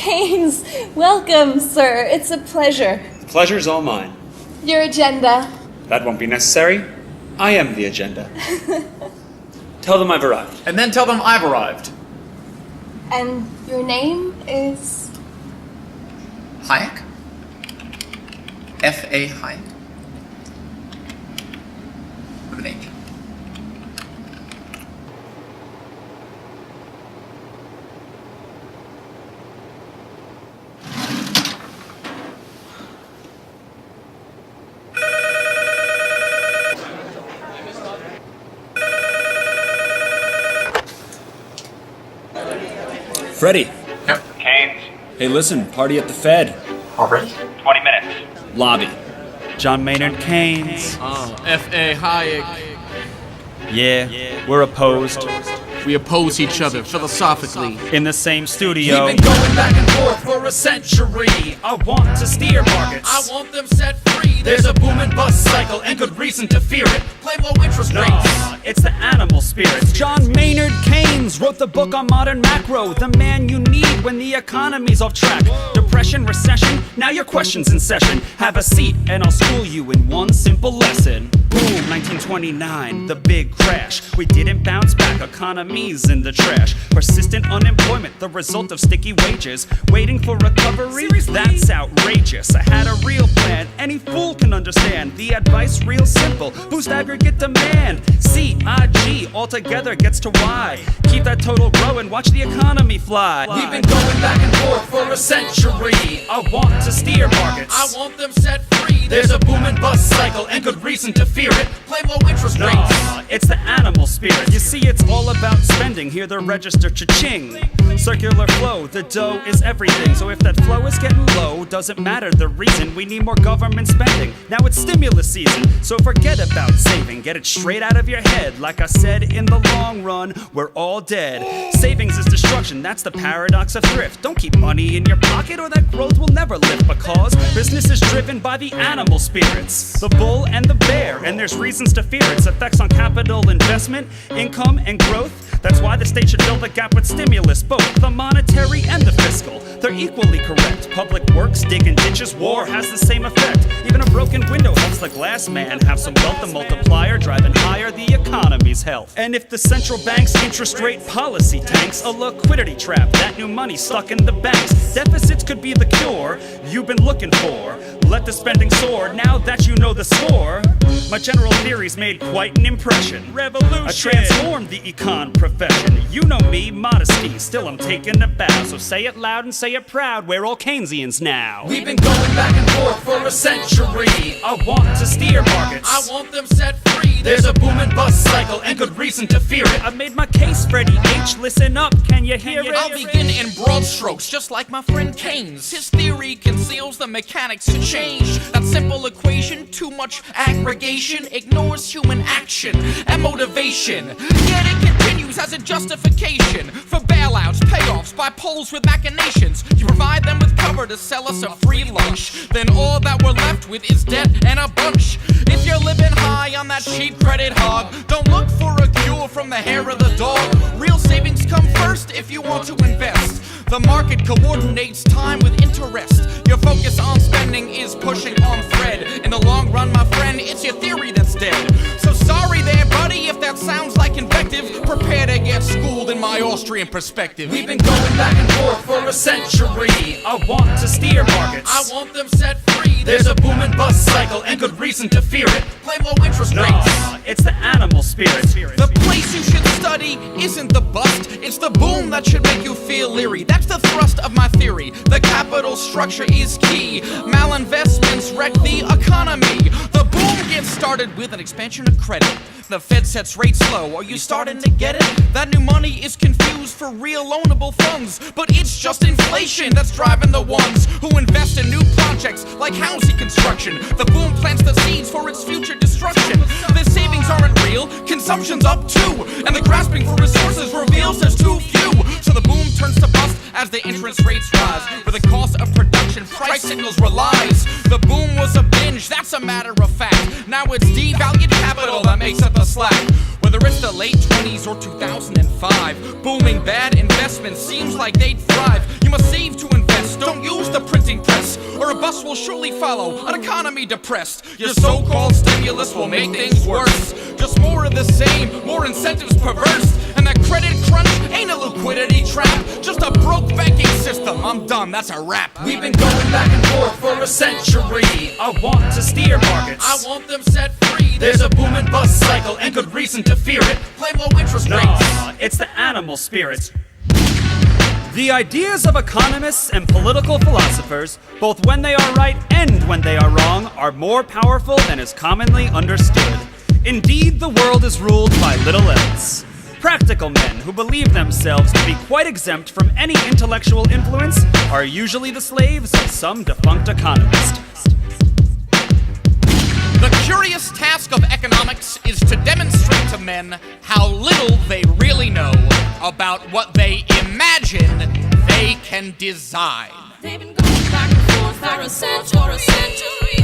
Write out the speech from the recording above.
Keynes, welcome, sir. It's a pleasure. The pleasure's all mine. Your agenda. That won't be necessary. I am the agenda. Tell them I've arrived. And then tell them I've arrived. And your name is? Hayek? F.A. Hayek? With an H. Freddie. Yep. Keynes, Hey, listen, party at the Fed. Already? 20 minutes. Lobby. John Maynard Keynes. F.A. Hayek. Yeah, we're opposed. We oppose each other philosophically. In the same studio. We've been going back and forth for a century. I want to steer markets. I want them set free. There's a boom and bust cycle and good reason to fear it. Play low interest rates. No, it's the animal spirits. John Maynard Keynes wrote the book on modern macro. The man you need when the economy's off track. Depression, recession, now your question's in session. Have a seat and I'll school you in one simple lesson. Boom, 1929, the big crash. We didn't bounce back, economy's in the trash. Persistent unemployment, the result of sticky wages. Waiting for recovery? That's outrageous. I had a real plan, any fool can understand. The advice real simple, boost aggregate demand. C-I-G altogether gets to Y. Keep that total growing, watch the economy fly. We've been going back and forth for a century. I want to steer markets. I want them set free. There's a boom and bust cycle and good reason to fear it. Play low interest rates. No, it's the animal spirit. You see, it's all about spending. Hear the register cha-ching. Circular flow, the dough is everything. So if that flow is getting low, doesn't matter the reason. We need more government spending. Now it's stimulus season, so forget about saving. Get it straight out of your head. Like I said, in the long run, we're all dead. Savings is destruction, that's the paradox of thrift. Don't keep money in your pocket or that growth will never lift. Because business is driven by the animal spirits, the bull and the bear, and there's reasons to fear its effects on capital investment, income, and growth. That's why the state should fill the gap with stimulus, both the monetary and the fiscal. They're equally correct. Public works, digging ditches, war has the same effect. Even a broken window helps the glass man have some wealth. The multiplier driving higher the economy's health. And if the central bank's interest rate policy tanks, a liquidity trap, that new money stuck in the banks. Deficits could be the cure you've been looking for. Let the spending soar now that you know the score. My general theories made quite an impression. Revolution. I transformed the econ profession. You know me, modesty, still I'm taking a bow. So say it loud and say it proud, we're all Keynesians now. We've been going back and forth for a century. I want to steer markets. I want them set free. There's a boom and bust cycle and good reason to fear it. I've made my case, Freddie H. Listen up, can you hear it? I'll begin in broad strokes, just like my friend Keynes. His theory conceals the mechanics to change. That simple equation, too much aggregation, ignores human action and motivation. Yet it continues as a justification for bailouts, payoffs by poles with machinations. You provide them with cover to sell us a free lunch. Then all that we're left with is debt and a bunch. If you're living high on that cheap credit hog, don't look for a cure from the hair of the dog. Real savings come first if you want to invest. The market coordinates time with interest. Your focus on spending is pushing on thread. In the long run, my friend, it's your theory that's dead. So sorry there, buddy, if that sounds like invective. Prepare to get schooled in my Austrian perspective. We've been going back and forth for a century. I want to steer markets. I want them set free. There's a boom and bust cycle and good reason to fear it. Play low interest No, rates. it's the animal spirit. The place you should study isn't the bust, it's the boom that should make you feel leery. That's the thrust of my theory. The capital structure is key. Malinvestments wreck the economy. The boom gets started with an expansion of credit. The Fed sets rates low. Are you starting to get it? That new money is confused for real loanable funds, but it's just inflation that's driving the ones who invest in new projects like housing construction. The boom plants the seeds for its future destruction. The savings aren't real, consumption's up too, and the grasping for resources reveals there's too few. So the boom turns to bust as the interest rates rise. For the cost of production, price signals relies. The boom was a binge, that's a matter of fact. Now it's devalued capital that makes up the slack. Whether it's the late 20s or 2005, booming bad investments seems like they'd thrive. You must save to invest. Don't use the printing press, or a bus will surely follow, an economy depressed. Your so-called stimulus will make things worse. Just more of the same, more incentives perverse. And that credit crunch ain't a liquidity trap, just a broke banking system. I'm done, that's a wrap. We've been going back and forth for a century. I want to steer markets. I want them set free. There's a boom and bust cycle and good reason to fear it. Play low interest rates. No, it's the animal spirit. The ideas of economists and political philosophers, both when they are right and when they are wrong, are more powerful than is commonly understood. Indeed, the world is ruled by little else. Practical men who believe themselves to be quite exempt from any intellectual influence are usually the slaves of some defunct economist. The curious task of economics is to demonstrate to men how little they really know about what they imagine they can design. They've been going back and forth for a century.